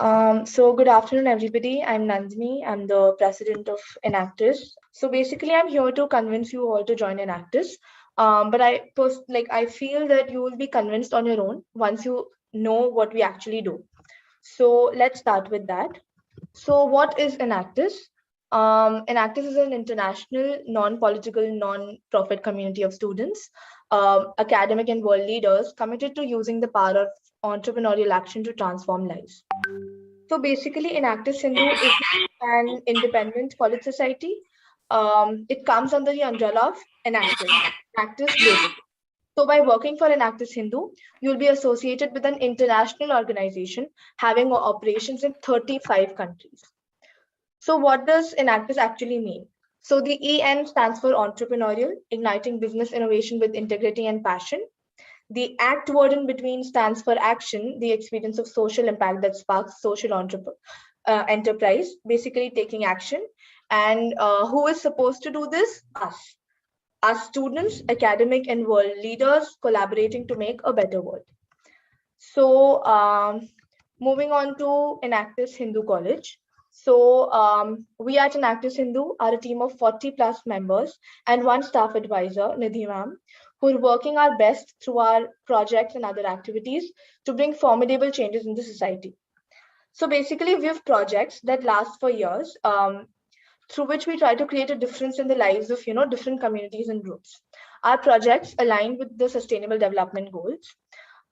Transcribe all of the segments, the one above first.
So good afternoon, everybody. I'm Nandini. I'm the president of Enactus. So basically, I'm here to convince you all to join Enactus. But I feel that you will be convinced on your own once you know what we actually do. So let's start with that. So what is Enactus? Enactus is an international, non-political, non-profit community of students, academic and world leaders committed to using the power of entrepreneurial action to transform lives. So basically, Enactus Hindu is an independent college society. It comes under the umbrella of Enactus, Enactus Global. So by working for Enactus Hindu, you'll be associated with an international organization having operations in 35 countries. So what does Enactus actually mean? So the EN stands for entrepreneurial, igniting business innovation with integrity and passion. The ACT word in between stands for action, the experience of social impact that sparks social enterprise, basically taking action. And who is supposed to do this? Us. Us students, academic and world leaders collaborating to make a better world. So moving on to Enactus Hindu College. So we at Enactus Hindu are a team of 40 plus members and one staff advisor, Nidhi ma'am, who are working our best through our projects and other activities to bring formidable changes in the society. So basically, we have projects that last for years, through which we try to create a difference in the lives of different communities and groups. Our projects align with the Sustainable Development Goals,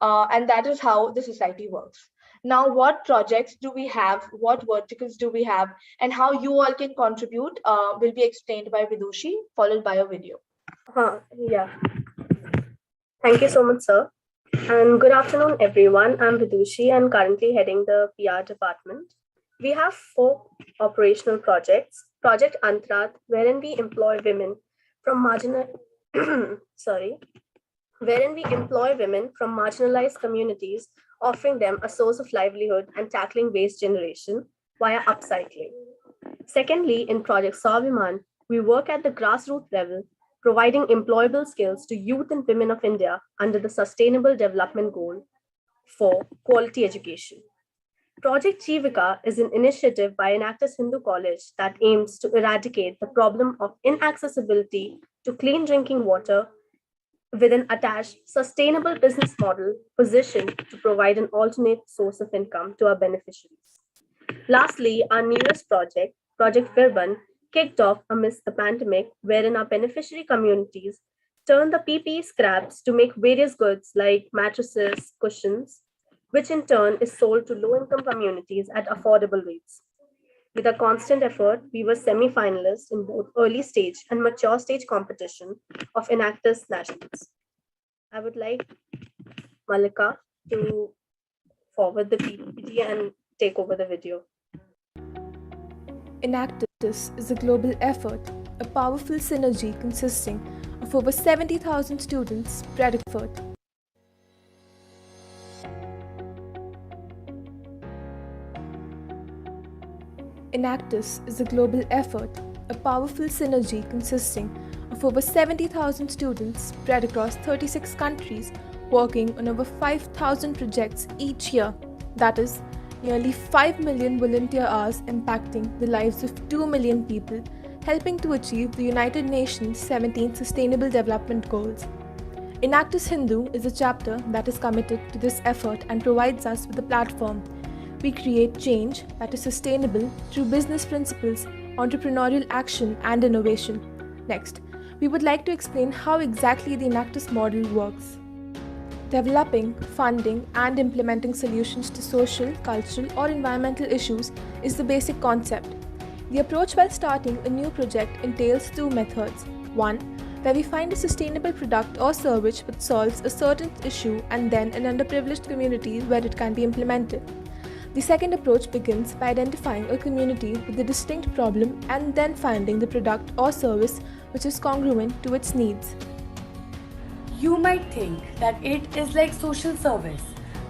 and that is how the society works. Now, what projects do we have? What verticals do we have? And how you all can contribute will be explained by Vidushi, followed by a video. Yeah. Thank you so much, sir. And good afternoon, everyone. I'm Vidushi and currently heading the PR department. We have 4 operational projects. Project Antrat, wherein we employ women from marginalized communities, offering them a source of livelihood and tackling waste generation via upcycling. Secondly, in Project Swaviman, we work at the grassroots level, providing employable skills to youth and women of India under the Sustainable Development Goal for quality education. Project Jivika is an initiative by Enactus Hindu College that aims to eradicate the problem of inaccessibility to clean drinking water with an attached sustainable business model positioned to provide an alternate source of income to our beneficiaries. Lastly, our newest project, Project Virban, kicked off amidst the pandemic, wherein our beneficiary communities turn the PPE scraps to make various goods like mattresses, cushions, which in turn is sold to low-income communities at affordable rates. With a constant effort, we were semi-finalists in both early stage and mature stage competition of Enactus Nationals. I would like Malika to forward the PPT and take over the video. Enactus is a global effort, a powerful synergy consisting of over 70,000 students spread across. Enactus is a global effort, a powerful synergy consisting of over 70,000 students spread across 36 countries, working on over 5,000 projects each year. That is, nearly 5 million volunteer hours impacting the lives of 2 million people, helping to achieve the United Nations 17 Sustainable Development Goals. Enactus Hindu is a chapter that is committed to this effort and provides us with a platform. We create change that is sustainable through business principles, entrepreneurial action, and innovation. Next, we would like to explain how exactly the Enactus model works. Developing, funding, and implementing solutions to social, cultural, or environmental issues is the basic concept. The approach while starting a new project entails 2 methods. One, where we find a sustainable product or service which solves a certain issue and then an underprivileged community where it can be implemented. The second approach begins by identifying a community with a distinct problem and then finding the product or service which is congruent to its needs. You might think that it is like social service,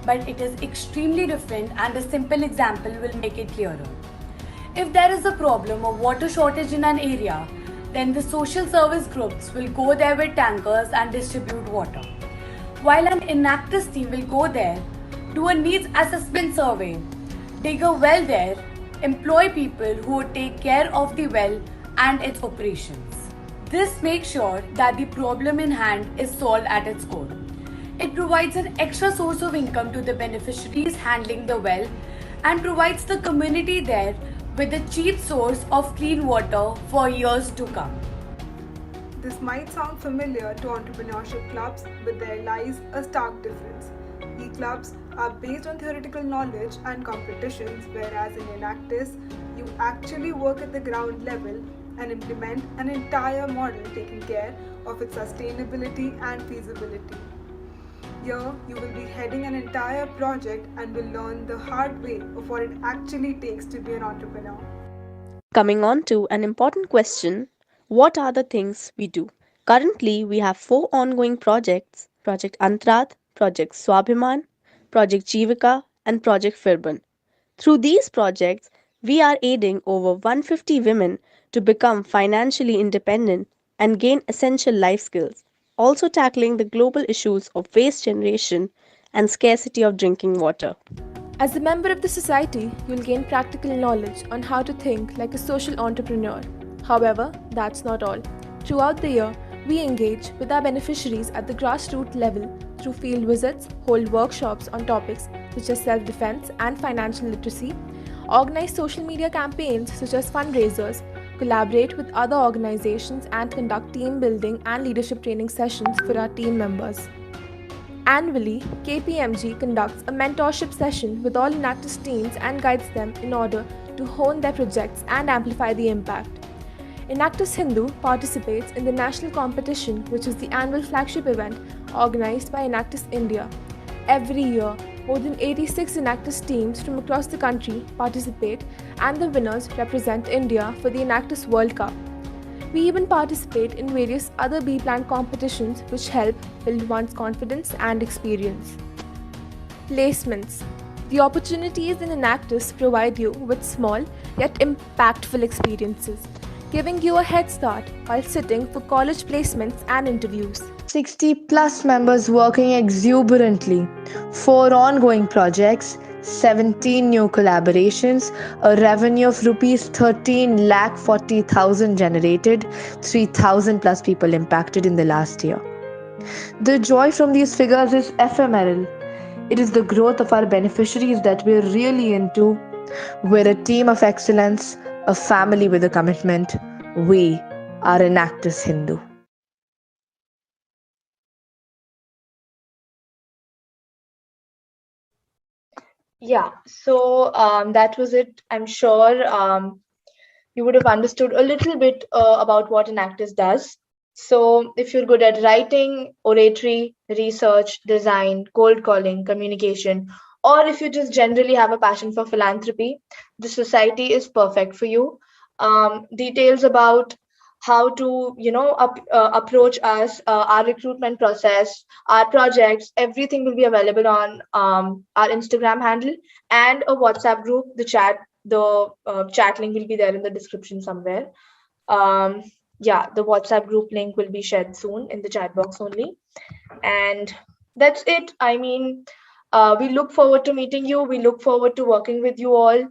but it is extremely different, and a simple example will make it clearer. If there is a problem of water shortage in an area, then the social service groups will go there with tankers and distribute water, while an Enactus team will go there, do a needs assessment survey, dig a well there, employ people who would take care of the well and its operations. This makes sure that the problem in hand is solved at its core. It provides an extra source of income to the beneficiaries handling the well and provides the community there with a cheap source of clean water for years to come. This might sound familiar to entrepreneurship clubs, but there lies a stark difference. E-clubs are based on theoretical knowledge and competitions, whereas in Enactus, you actually work at the ground level and implement an entire model taking care of its sustainability and feasibility. Here, you will be heading an entire project and will learn the hard way of what it actually takes to be an entrepreneur. Coming on to an important question, what are the things we do? Currently, we have four ongoing projects: Project Antrat, Project Swabhiman, Project Jivika, and Project Firban. Through these projects, we are aiding over 150 women to become financially independent and gain essential life skills, also tackling the global issues of waste generation and scarcity of drinking water. As a member of the society, you'll gain practical knowledge on how to think like a social entrepreneur. However, that's not all. Throughout the year, we engage with our beneficiaries at the grassroots level through field visits, hold workshops on topics such as self-defense and financial literacy, organize social media campaigns such as fundraisers, collaborate with other organizations, and conduct team building and leadership training sessions for our team members. Annually, KPMG conducts a mentorship session with all Enactus teams and guides them in order to hone their projects and amplify the impact. Enactus Hindu participates in the national competition, which is the annual flagship event organized by Enactus India. Every year, more than 86 Enactus teams from across the country participate, and the winners represent India for the Enactus World Cup. We even participate in various other B-Plan competitions which help build one's confidence and experience. Placements. The opportunities in Enactus provide you with small yet impactful experiences, giving you a head start while sitting for college placements and interviews. 60 plus members working exuberantly, 4 ongoing projects, 17 new collaborations, a revenue of rupees 13,40,000 generated, 3,000 plus people impacted in the last year. The joy from these figures is ephemeral. It is the growth of our beneficiaries that we're really into. We're a team of excellence, a family with a commitment. We are Enactus Hindu. Yeah, so that was it. I'm sure you would have understood a little bit about what Enactus does. So, if you're good at writing, oratory, research, design, cold calling, communication, or if you just generally have a passion for philanthropy, the society is perfect for you. Details about how to, approach us, our recruitment process, our projects, everything will be available on our Instagram handle and a WhatsApp group. The chat link will be there in the description somewhere. Yeah, the WhatsApp group link will be shared soon in the chat box only. And that's it. I mean, we look forward to meeting you. We look forward to working with you all.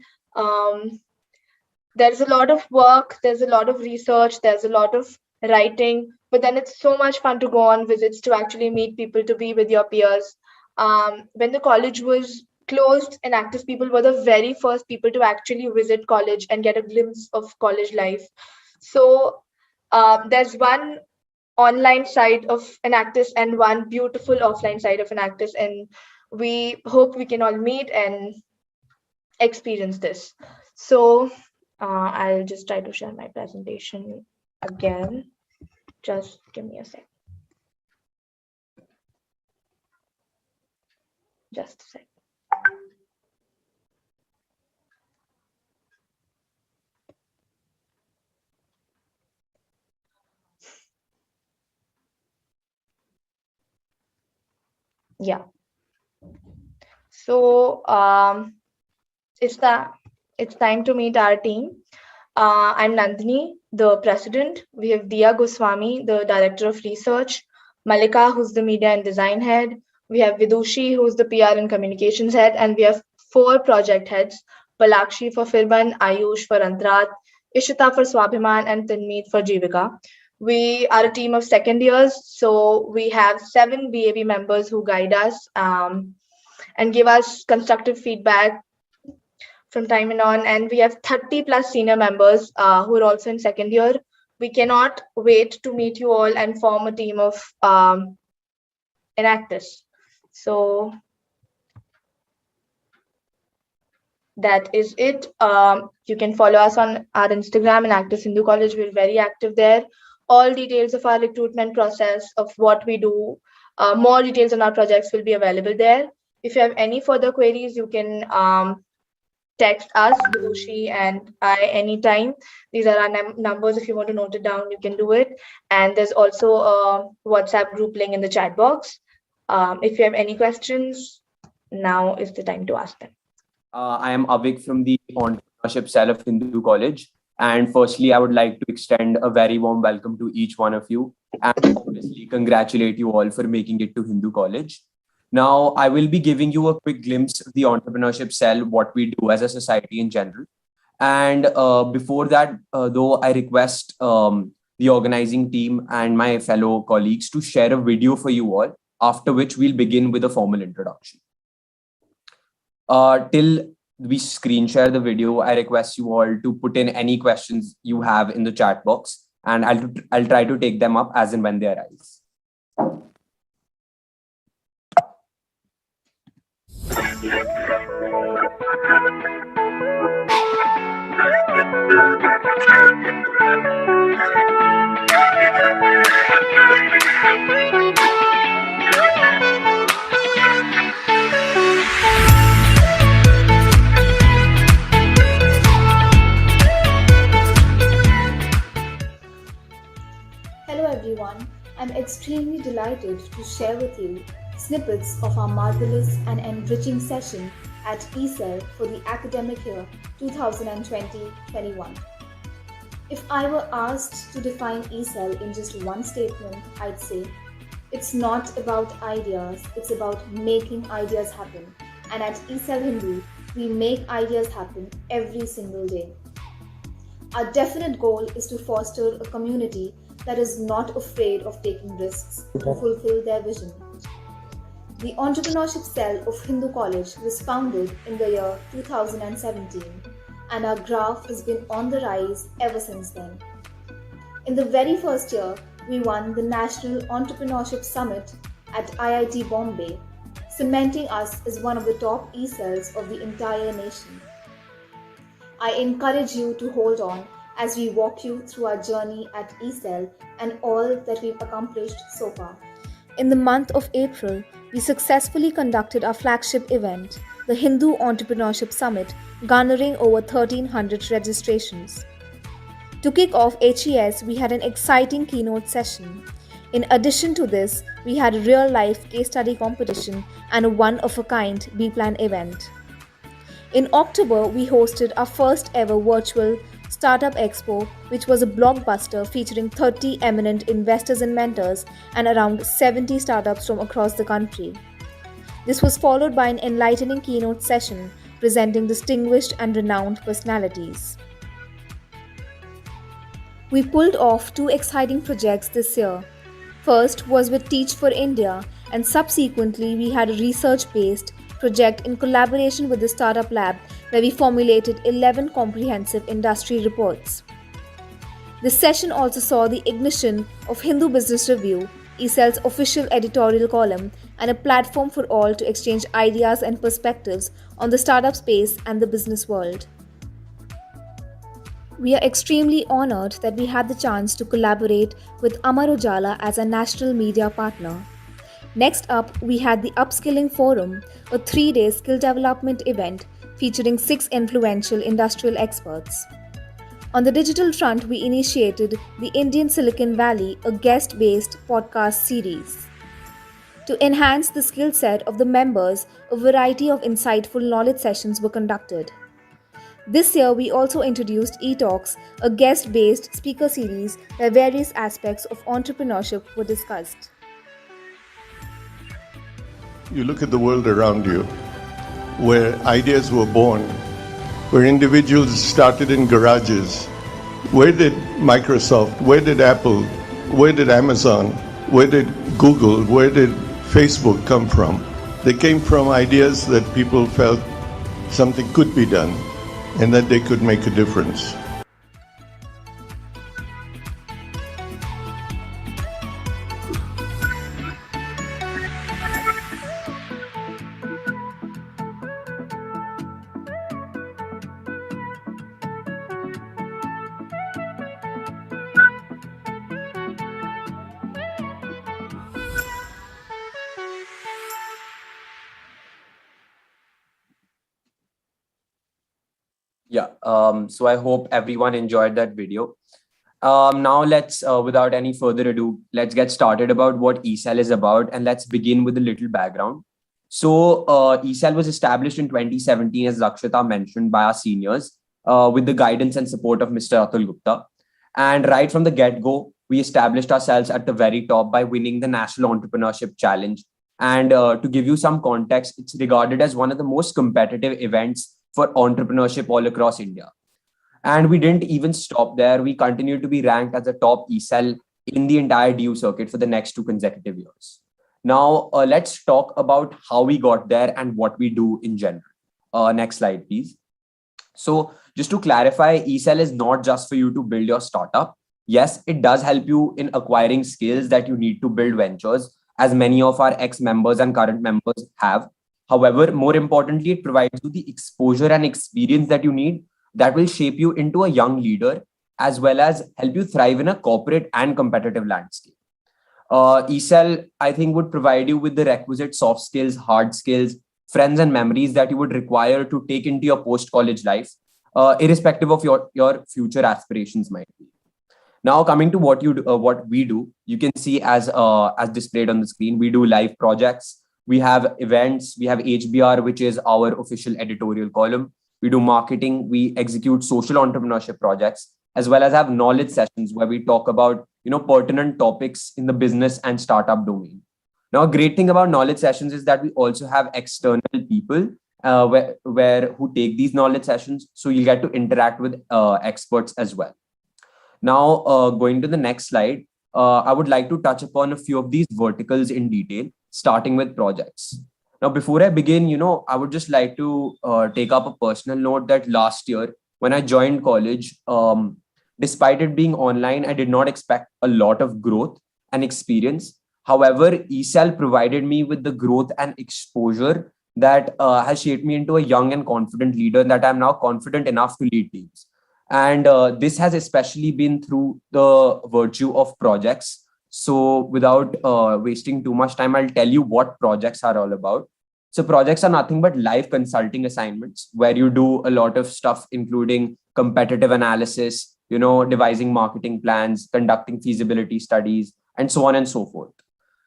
There's a lot of work, there's a lot of research, there's a lot of writing, but then it's so much fun to go on visits to actually meet people, to be with your peers. When the college was closed, Enactus people were the very first people to actually visit college and get a glimpse of college life. So there's one online side of Enactus and one beautiful offline side of Enactus, and we hope we can all meet and experience this. So I'll just try to share my presentation again. Just give me a sec. Just a sec. Yeah. So it's time to meet our team. I'm Nandini, the president. We have Diya Goswami, the director of research, Malika, who's the media and design head. We have Vidushi, who's the PR and communications head, and we have 4 project heads: Palakshi for Firman, Ayush for Antrat, Ishita for Swabhiman, and Tanmeet for Jivika. We are a team of second years, so we have 7 BAB members who guide us and give us constructive feedback from time and on. And we have 30 plus senior members who are also in second year. We cannot wait to meet you all and form a team of Enactus. So that is it. You can follow us on our Instagram, Enactus Hindu College. We're very active there. All details of our recruitment process, of what we do, more details on our projects will be available there. If you have any further queries, you can text us, Doshi and I, anytime. These are our numbers. If you want to note it down, you can do it. And there's also a WhatsApp group link in the chat box. If you have any questions, now is the time to ask them. I am Avik from the Entrepreneurship Cell of Hindu College. And firstly, I would like to extend a very warm welcome to each one of you and obviously congratulate you all for making it to Hindu College. Now, I will be giving you a quick glimpse of the Entrepreneurship Cell, what we do as a society in general. And before that, though, I request the organizing team and my fellow colleagues to share a video for you all, after which we'll begin with a formal introduction. Till we screen share the video, I request you all to put in any questions you have in the chat box, and I'll try to take them up as and when they arise. Hello everyone, I'm extremely delighted to share with you snippets of our marvelous and enriching session at ECEL for the academic year 2020-21. If I were asked to define ECEL in just one statement, I'd say it's not about ideas, it's about making ideas happen. And at ECEL Hindu, we make ideas happen every single day. Our definite goal is to foster a community that is not afraid of taking risks to fulfill their vision. The Entrepreneurship Cell of Hindu College was founded in the year 2017, and our graph has been on the rise ever since then. In the very first year, we won the National Entrepreneurship Summit at IIT Bombay, cementing us as one of the top e-cells of the entire nation. I encourage you to hold on as we walk you through our journey at ECEL and all that we've accomplished so far. In the month of April, we successfully conducted our flagship event, the Hindu Entrepreneurship Summit, garnering over 1,300 registrations. To kick off HES, we had an exciting keynote session. In addition to this, we had a real-life case study competition and a one-of-a-kind B-Plan event. In October, we hosted our first ever virtual Startup Expo, which was a blockbuster featuring 30 eminent investors and mentors and around 70 startups from across the country. This was followed by an enlightening keynote session presenting distinguished and renowned personalities. We pulled off 2 exciting projects this year. First was with Teach for India, and subsequently we had a research-based project in collaboration with the Startup Lab where we formulated 11 comprehensive industry reports. This session also saw the ignition of Hindu Business Review, ECEL's official editorial column, and a platform for all to exchange ideas and perspectives on the startup space and the business world. We are extremely honored that we had the chance to collaborate with Amar Ujala as a national media partner. Next up, we had the Upskilling Forum, a 3-day skill development event featuring 6 influential industrial experts. On the digital front, we initiated the Indian Silicon Valley, a guest-based podcast series. To enhance the skill set of the members, a variety of insightful knowledge sessions were conducted. This year, we also introduced eTalks, a guest-based speaker series where various aspects of entrepreneurship were discussed. You look at the world around you, where ideas were born, where individuals started in garages. Where did Microsoft, where did Apple, where did Amazon, where did Google, where did Facebook come from? They came from ideas that people felt something could be done and that they could make a difference. Yeah. So I hope everyone enjoyed that video. Now let's, without any further ado, let's get started about what ECEL is about, and let's begin with a little background. So ECEL was established in 2017, as Lakshita mentioned, by our seniors, with the guidance and support of Mr. Atul Gupta. And right from the get-go, we established ourselves at the very top by winning the National Entrepreneurship Challenge. And to give you some context, it's regarded as one of the most competitive events for entrepreneurship all across India. And we didn't even stop there. We continued to be ranked as a top ECEL in the entire DU circuit for the next 2 consecutive years. Now, let's talk about how we got there and what we do in general. Next slide, please. So just to clarify, ECEL is not just for you to build your startup. Yes, it does help you in acquiring skills that you need to build ventures, as many of our ex-members and current members have. However, more importantly, it provides you the exposure and experience that you need that will shape you into a young leader, as well as help you thrive in a corporate and competitive landscape. ECEL, I think, would provide you with the requisite soft skills, hard skills, friends and memories that you would require to take into your post-college life, irrespective of your future aspirations might be. Now, coming to what we do, you can see as displayed on the screen, we do live projects. We have events, we have HBR, which is our official editorial column. We do marketing, we execute social entrepreneurship projects, as well as have knowledge sessions where we talk about, pertinent topics in the business and startup domain. Now, a great thing about knowledge sessions is that we also have external people who take these knowledge sessions. So you get to interact with experts as well. Now, going to the next slide, I would like to touch upon a few of these verticals in detail, starting with projects. Now, before I begin, I would just like to take up a personal note that last year, when I joined college, despite it being online, I did not expect a lot of growth and experience. However, ECEL provided me with the growth and exposure that has shaped me into a young and confident leader, and that I'm now confident enough to lead teams. And this has especially been through the virtue of projects. So without wasting too much time, I'll tell you what projects are all about. So projects are nothing but live consulting assignments where you do a lot of stuff, including competitive analysis, devising marketing plans, conducting feasibility studies, and so on and so forth.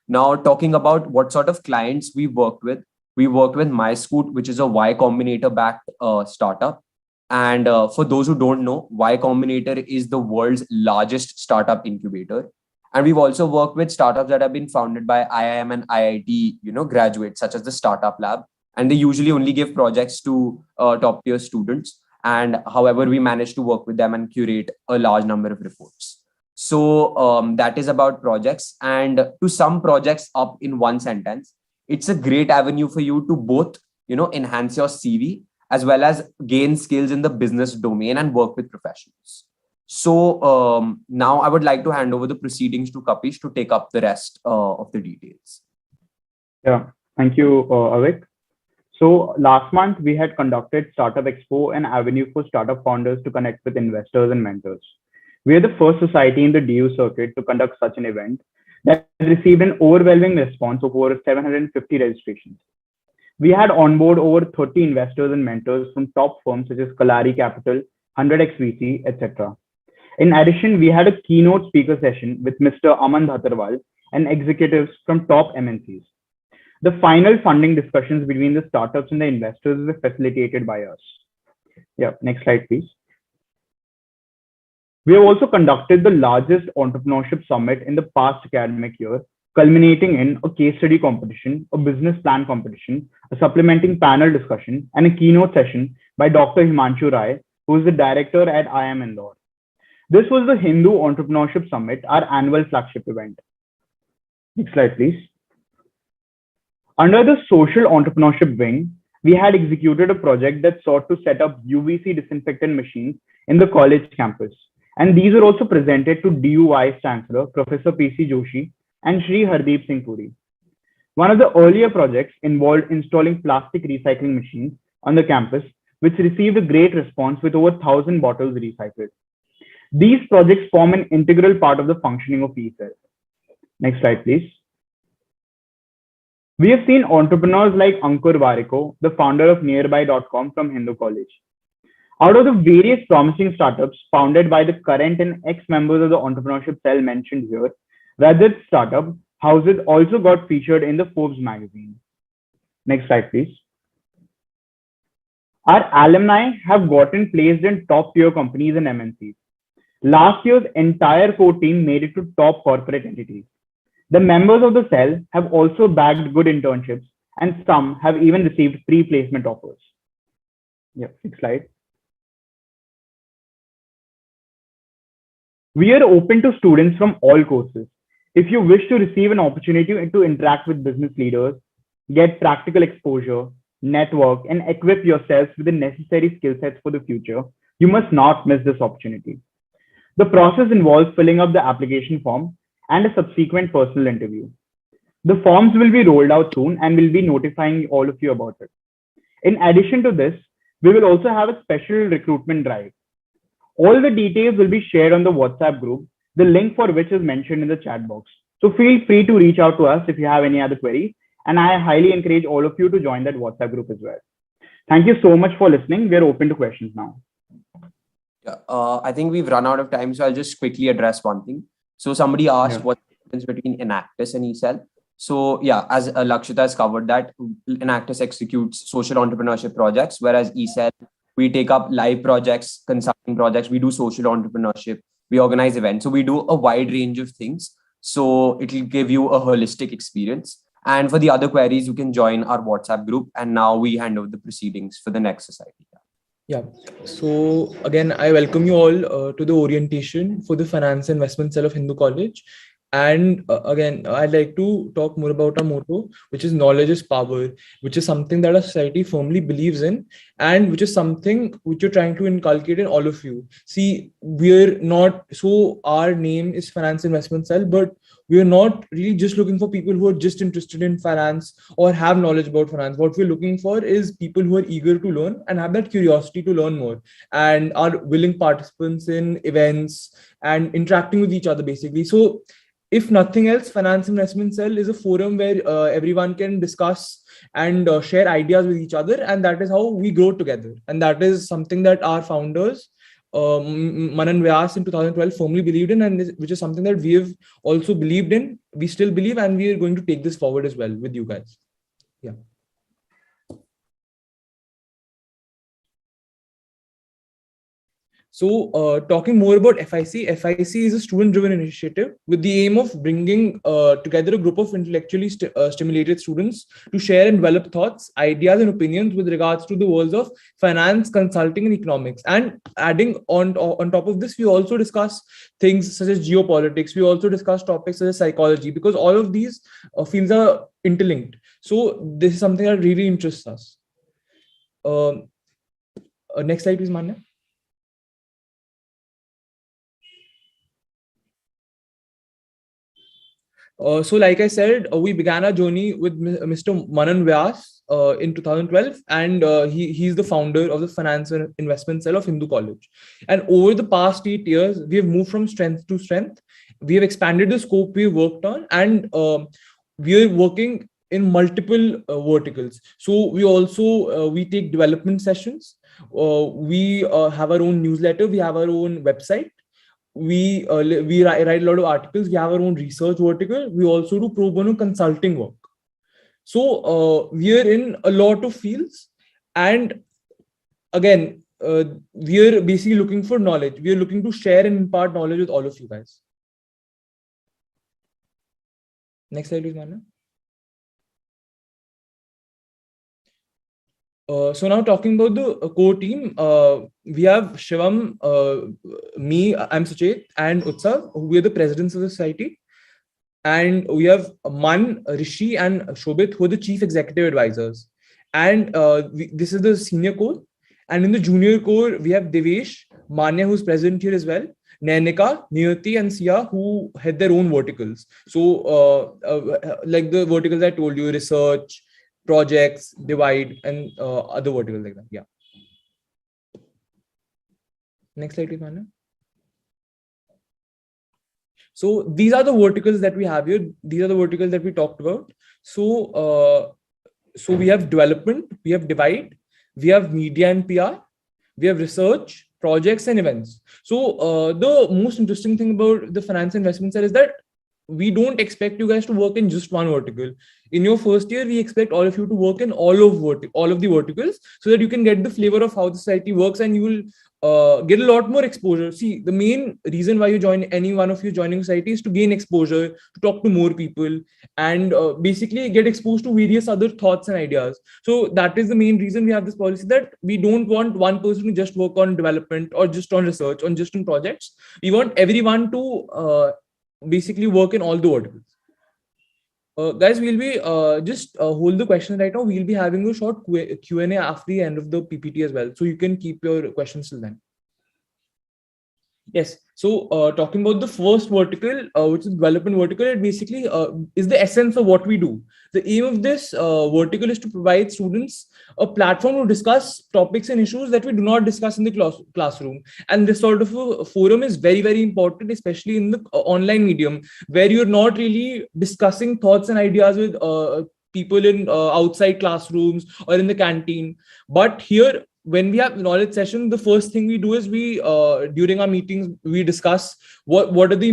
Now, talking about what sort of clients we worked with MyScoot, which is a Y Combinator backed startup. And for those who don't know, Y Combinator is the world's largest startup incubator. And we've also worked with startups that have been founded by IIM and IIT, graduates, such as the Startup Lab. And they usually only give projects to top tier students. And however, we managed to work with them and curate a large number of reports. So that is about projects. And to sum projects up in one sentence, it's a great avenue for you to both, enhance your CV as well as gain skills in the business domain and work with professionals. So now I would like to hand over the proceedings to Kapish to take up the rest of the details. Yeah, thank you, Avik. So last month we had conducted Startup Expo, an avenue for startup founders to connect with investors and mentors. We are the first society in the DU circuit to conduct such an event that received an overwhelming response of over 750 registrations. We had on board over 30 investors and mentors from top firms such as Kalari Capital, 100x VC, etc. In addition, we had a keynote speaker session with Mr. Aman Bhattarwal and executives from top MNCs. The final funding discussions between the startups and the investors were facilitated by us. Yeah, next slide, please. We have also conducted the largest entrepreneurship summit in the past academic year, culminating in a case study competition, a business plan competition, a supplementing panel discussion, and a keynote session by Dr. Himanshu Rai, who is the director at IIM Indore. This was the Hindu Entrepreneurship Summit, our annual flagship event. Next slide, please. Under the social entrepreneurship wing, we had executed a project that sought to set up UVC disinfectant machines in the college campus. And these were also presented to DU Vice Chancellor, Professor PC Joshi, and Shri Hardeep Singh Puri. One of the earlier projects involved installing plastic recycling machines on the campus, which received a great response with over 1,000 bottles recycled. These projects form an integral part of the functioning of eCell. Next slide, please. We have seen entrepreneurs like Ankur Wariko, the founder of Nearby.com from Hindu College. Out of the various promising startups founded by the current and ex-members of the entrepreneurship cell mentioned here, Rajat's startup, Houses, also got featured in the Forbes magazine. Next slide, please. Our alumni have gotten placed in top-tier companies and MNCs. Last year's entire core team made it to top corporate entities. The members of the cell have also bagged good internships, and some have even received pre-placement offers. Yeah, next slide. We are open to students from all courses. If you wish to receive an opportunity to interact with business leaders, get practical exposure, network, and equip yourselves with the necessary skill sets for the future, you must not miss this opportunity. The process involves filling up the application form and a subsequent personal interview. The forms will be rolled out soon and will be notifying all of you about it. In addition to this, we will also have a special recruitment drive. All the details will be shared on the WhatsApp group, the link for which is mentioned in the chat box. So feel free to reach out to us if you have any other queries, and I highly encourage all of you to join that WhatsApp group as well. Thank you so much for listening. We are open to questions now. Yeah, I think we've run out of time, so I'll just quickly address one thing. So somebody asked what's the difference between Enactus and eCell. So yeah, as Lakshita has covered that, Enactus executes social entrepreneurship projects, whereas eCell, we take up live projects, consulting projects, we do social entrepreneurship, we organize events. So we do a wide range of things. So it will give you a holistic experience. And for the other queries, you can join our WhatsApp group. And now we hand over the proceedings for the next society. Yeah. So again, I welcome you all to the orientation for the Finance Investment Cell of Hindu College. And again, I'd like to talk more about our motto, which is knowledge is power, which is something that our society firmly believes in, and which is something which you're trying to inculcate in all of you. See, we're not, so our name is Finance Investment Cell, but we're not really just looking for people who are just interested in finance or have knowledge about finance. What we're looking for is people who are eager to learn and have that curiosity to learn more and are willing participants in events and interacting with each other, basically. So if nothing else, Finance Investment Cell is a forum where everyone can discuss and share ideas with each other. And that is how we grow together. And that is something that our founders, Manan Vyas in 2012 firmly believed in, and which is something that we have also believed in. We still believe, and we are going to take this forward as well with you guys. Yeah. So talking more about FIC is a student-driven initiative with the aim of bringing together a group of intellectually stimulated students to share and develop thoughts, ideas, and opinions with regards to the worlds of finance, consulting, and economics. And adding on top of this, we also discuss things such as geopolitics. We also discuss topics such as psychology, because all of these fields are interlinked. So this is something that really interests us. Next slide, please, Manya. So like I said, we began our journey with Mr. Manan Vyas in 2012, and he's the founder of the Finance and Investment Cell of Hindu College. And over the past 8 years, we have moved from strength to strength. We have expanded the scope we worked on, and we are working in multiple verticals. So we also we take development sessions. We have our own newsletter. We have our own website. We write a lot of articles. We have our own research vertical. We also do pro bono consulting work. So we are in a lot of fields, and again, we are basically looking for knowledge. We are looking to share and impart knowledge with all of you guys. Next slide, please, Mana. So now talking about the core team, we have Shivam, me, I'm Suchet, and Utsav, who are the presidents of the society. And we have Man, Rishi, and Shobit, who are the chief executive advisors. And this is the senior core. And in the junior core, we have Devesh, Manya, who's present here as well, Nainika, Niyati, and Sia, who head their own verticals. So, like the verticals I told you, research, projects, divide, and other verticals like that. Yeah. Next slide, please, Manya. So these are the verticals that we have here. These are the verticals that we talked about. So, so we have development, we have divide, we have media and PR, we have research, projects, and events. So the most interesting thing about the finance investment cell is that we don't expect you guys to work in just one vertical. In your first year, we expect all of you to work in all of the verticals, so that you can get the flavor of how the society works, and you will get a lot more exposure. See, the main reason why you join, any one of you joining society, is to gain exposure, to talk to more people, and basically get exposed to various other thoughts and ideas. So that is the main reason we have this policy, that we don't want one person to just work on development or just on research or just on projects. We want everyone to basically work in all the verticals. Guys, we'll be just hold the questions right now. We'll be having a short Q&A after the end of the PPT as well. So you can keep your questions till then. Yes. So talking about the first vertical, which is development vertical, it basically is the essence of what we do. The aim of this vertical is to provide students a platform to discuss topics and issues that we do not discuss in the classroom. And this sort of a forum is very, very important, especially in the online medium, where you're not really discussing thoughts and ideas with people in outside classrooms or in the canteen. But here, when we have knowledge session, the first thing we do is we during our meetings, we discuss what are the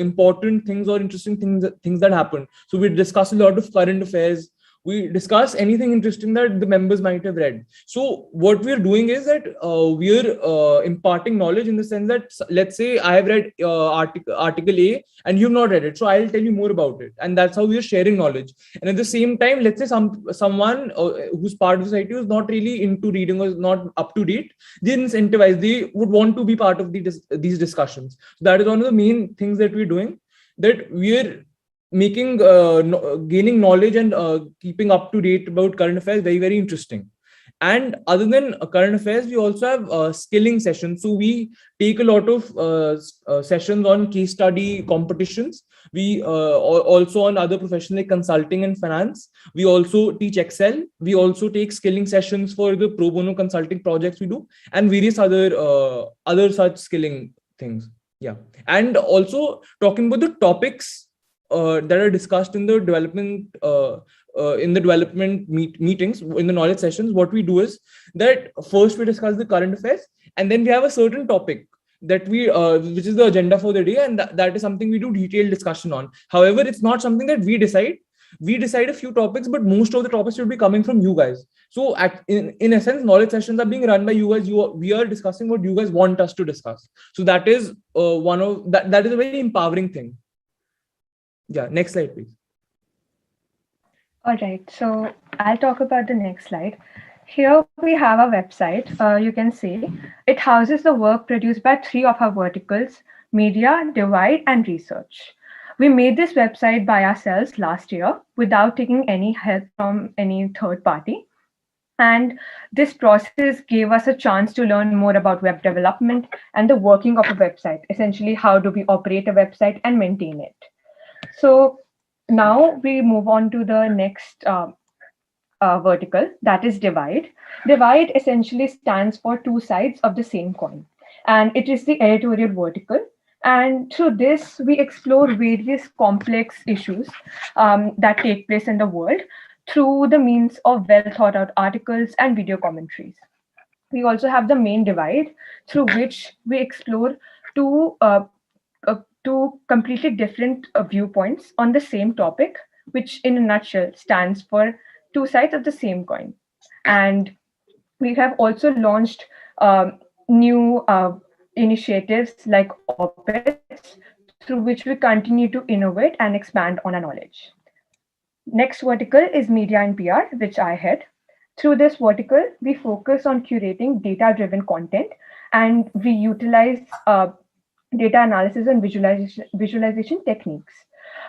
important things or interesting things that happen. So we discuss a lot of current affairs. We discuss anything interesting that the members might have read. So what we're doing is that we're imparting knowledge, in the sense that, let's say I have read article A and you've not read it, so I'll tell you more about it, and that's how we're sharing knowledge. And at the same time, let's say someone who's part of the society who's not really into reading or is not up to date, they incentivize, they would want to be part of these discussions. So that is one of the main things that we're doing, that we're making gaining knowledge and keeping up to date about current affairs very, very interesting. And other than current affairs, we also have skilling sessions. So we take a lot of sessions on case study competitions. We also on other professions like consulting and finance. We also teach Excel. We also take skilling sessions for the pro bono consulting projects we do, and various other such skilling things. Yeah. And also talking about the topics that are discussed in the development meetings, in the knowledge sessions, what we do is that first we discuss the current affairs, and then we have a certain topic that we which is the agenda for the day, and that is something we do detailed discussion on. However, it's not something that we decide. We decide a few topics, but most of the topics will be coming from you guys. So in essence, knowledge sessions are being run by you guys. We are discussing what you guys want us to discuss. So that is that is a very empowering thing. Yeah, next slide, please. All right, so I'll talk about the next slide. Here we have a website. You can see it houses the work produced by 3 of our verticals: media, divide, and research. We made this website by ourselves last year without taking any help from any third party. And this process gave us a chance to learn more about web development and the working of a website. Essentially, how do we operate a website and maintain it? So now we move on to the next vertical, that is divide. Divide essentially stands for 2 sides of the same coin, and it is the editorial vertical. And through this, we explore various complex issues that take place in the world through the means of well thought out articles and video commentaries. We also have the main divide, through which we explore two completely different viewpoints on the same topic, which in a nutshell stands for 2 sides of the same coin. And we have also launched new initiatives like op-eds through which we continue to innovate and expand on our knowledge. Next vertical is media and PR, which I head. Through this vertical, we focus on curating data-driven content, and we utilize data analysis and visualization techniques.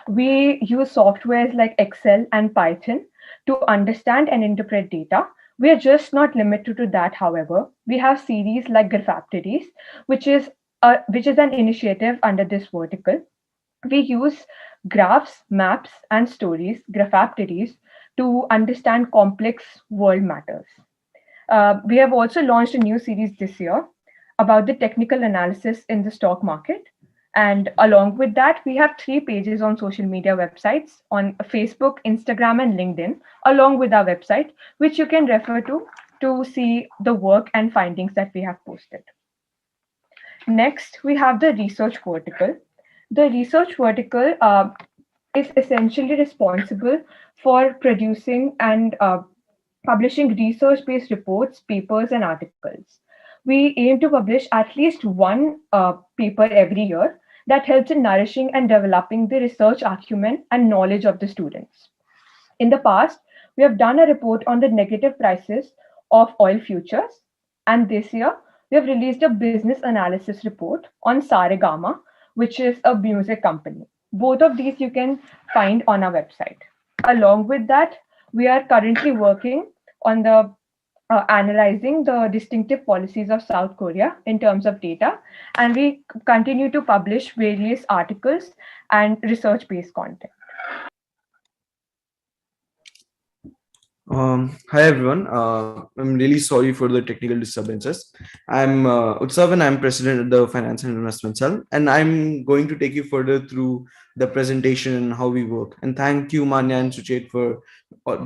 We use softwares like Excel and Python to understand and interpret data. We are just not limited to that, however. We have series like Graphaptities, which is an initiative under this vertical. We use graphs, maps, and stories, Graphaptities, to understand complex world matters. We have also launched a new series this year about the technical analysis in the stock market. And along with that, we have 3 pages on social media websites on Facebook, Instagram, and LinkedIn, along with our website, which you can refer to see the work and findings that we have posted. Next, we have the research vertical. The research vertical is essentially responsible for producing and publishing research-based reports, papers, and articles. We aim to publish at least one paper every year that helps in nourishing and developing the research acumen and knowledge of the students. In the past, we have done a report on the negative prices of oil futures, and this year we have released a business analysis report on Saregama, which is a music company. Both of these you can find on our website. Along with that, we are currently working on the analyzing the distinctive policies of South Korea in terms of data, and we continue to publish various articles and research-based content. Hi everyone. I'm really sorry for the technical disturbances. I'm Utsav and I'm president of the Finance and Investment Cell, and I'm going to take you further through the presentation and how we work. And thank you, Manya and Suchet, for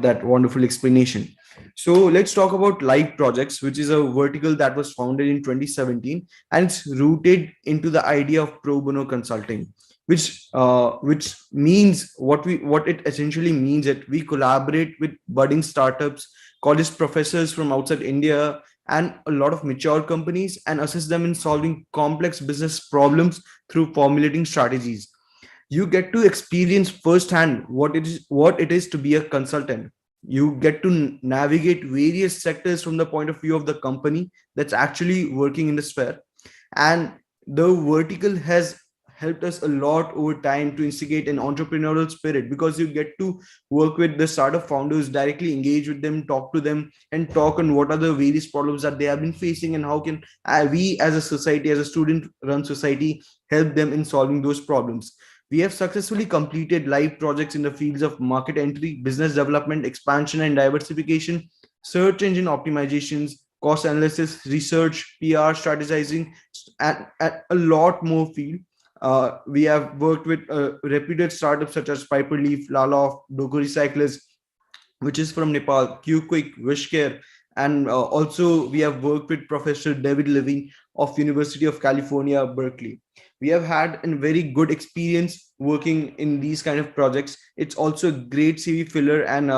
that wonderful explanation. So let's talk about Live Projects, which is a vertical that was founded in 2017, and it's rooted into the idea of pro bono consulting, which means what it essentially means that we collaborate with budding startups, college professors from outside India, and a lot of mature companies, and assist them in solving complex business problems through formulating strategies. You get to experience firsthand what it is to be a consultant. You get to navigate various sectors from the point of view of the company that's actually working in the sphere. And the vertical has helped us a lot over time to instigate an entrepreneurial spirit, because you get to work with the startup founders, directly engage with them, talk to them, and talk on what are the various problems that they have been facing, and how can we as a society, as a student run society, help them in solving those problems. We have successfully completed live projects in the fields of market entry, business development, expansion and diversification, search engine optimizations, cost analysis, research, PR, strategizing, and a lot more field. We have worked with reputed startups such as Piperleaf, Laloft, Dogo Recyclers, which is from Nepal, QQuick, Wishcare, and also we have worked with Professor David Levine of University of California, Berkeley. We have had a very good experience working in these kind of projects. It's also a great CV filler, and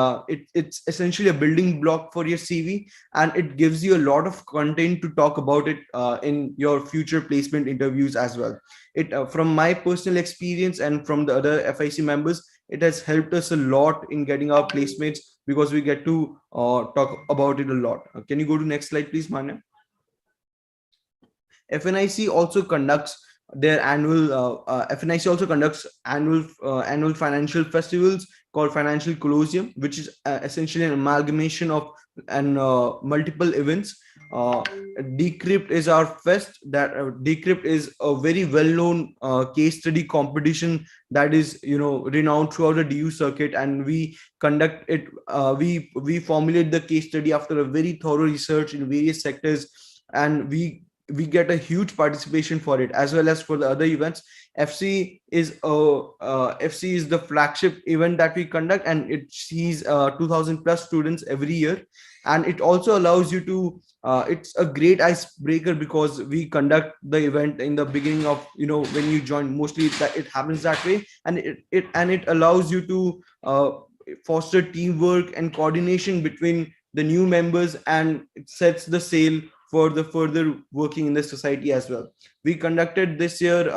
it's essentially a building block for your CV, and it gives you a lot of content to talk about it in your future placement interviews as well. It from my personal experience and from the other FIC members, it has helped us a lot in getting our placements, because we get to talk about it a lot. Can you go to next slide, please, Manya? FNIC also conducts annual financial festivals called Financial Colosseum, which is essentially an amalgamation of multiple events. Decrypt is our fest. That Decrypt is a very well-known case study competition that is renowned throughout the DU circuit, and we conduct it. We formulate the case study after a very thorough research in various sectors, and we get a huge participation for it, as well as for the other events. FC is the flagship event that we conduct, and it sees 2000 plus students every year. And it also allows you to it's a great icebreaker, because we conduct the event in the beginning of when you join. Mostly that it happens that way, and it allows you to foster teamwork and coordination between the new members, and it sets the sail for the further working in the society as well. We conducted this year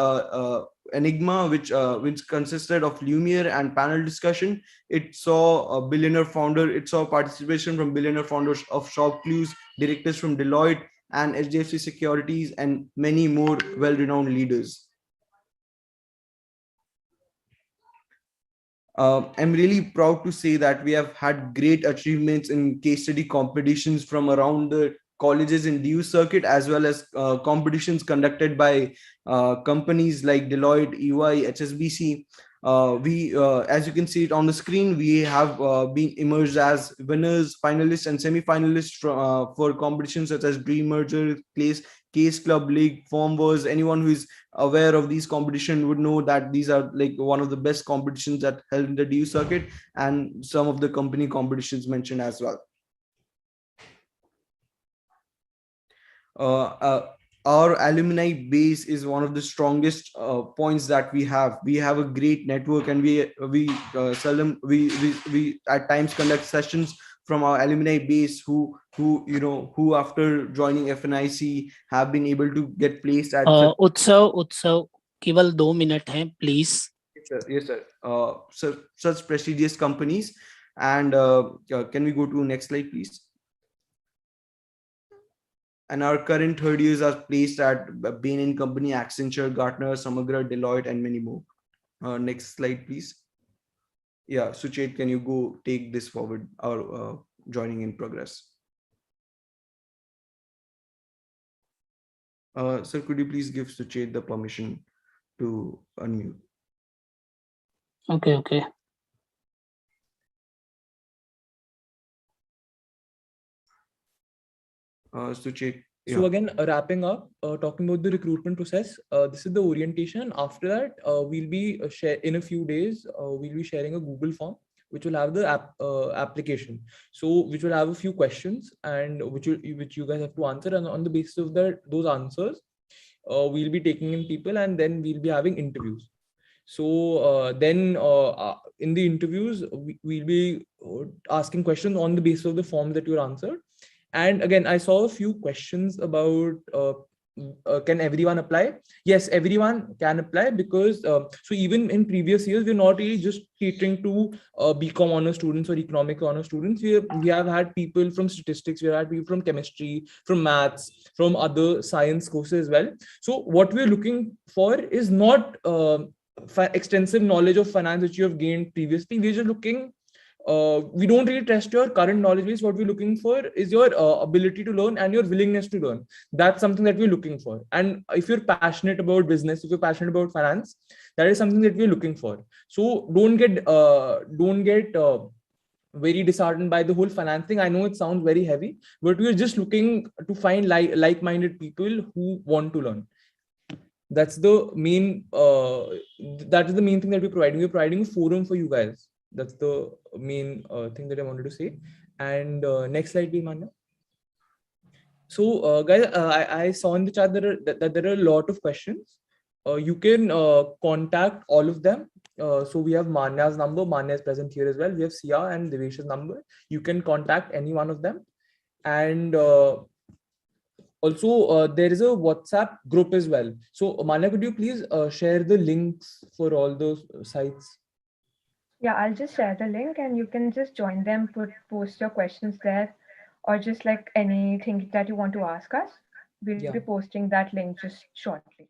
Enigma, which consisted of Lumiere and panel discussion. It saw a billionaire founder. It saw participation from billionaire founders of Shop Clues, directors from Deloitte and HDFC Securities, and many more well-renowned leaders. I'm really proud to say that we have had great achievements in case study competitions from around the colleges in DU circuit, as well as competitions conducted by companies like Deloitte, EY, HSBC. As you can see it on the screen, we have been emerged as winners, finalists, and semi-finalists for competitions such as Dream Merger, Case Club League, Form Wars. Anyone who is aware of these competitions would know that these are like one of the best competitions that held in the DU circuit, and some of the company competitions mentioned as well. Our alumni base is one of the strongest points that we have. We have a great network, and we seldom we at times conduct sessions from our alumni base who after joining FNIC have been able to get placed at उत्सव केवल 2 minute हैं please. Yes sir. Such prestigious companies. And can we go to next slide please? And our current third years are placed at Bain & Company, Accenture, Gartner, Samagra, Deloitte, and many more. Next slide, please. Yeah, Suchet, can you go take this forward, or joining in progress? Sir, could you please give Suchet the permission to unmute? Okay. Suchet. Yeah. So again, wrapping up, talking about the recruitment process, this is the orientation. After that, we'll be in a few days, we'll be sharing a Google form, which will have the application. So which will have a few questions, and which you guys have to answer. And on the basis of those answers, we'll be taking in people, and then we'll be having interviews. So then in the interviews, we'll be asking questions on the basis of the forms that you answered. And again, I saw a few questions about can everyone apply? Yes, everyone can apply, because so even in previous years, we're not really just catering to BCom honor students or economic honor students. We have had people from statistics, we have had people from chemistry, from maths, from other science courses as well. So what we're looking for is not extensive knowledge of finance which you have gained previously. We're just looking, we don't really test your current knowledge base. What we're looking for is your ability to learn and your willingness to learn. That's something that we're looking for. And if you're passionate about business, if you're passionate about finance, that is something that we're looking for. So don't get very disheartened by the whole finance thing. I know it sounds very heavy, but we're just looking to find like-minded people who want to learn. That's the main thing that we're providing. We're providing a forum for you guys. That's the main thing that I wanted to say. And next slide, please, Manya. So, guys, I saw in the chat that there are a lot of questions. You can contact all of them. So we have Manya's number. Manya is present here as well. We have Sia and Devesh's number. You can contact any one of them. And also, there is a WhatsApp group as well. So, Manya, could you please share the links for all those sites? Yeah, I'll just share the link, and you can just join them, post your questions there, or just like anything that you want to ask us. We'll be posting that link just shortly.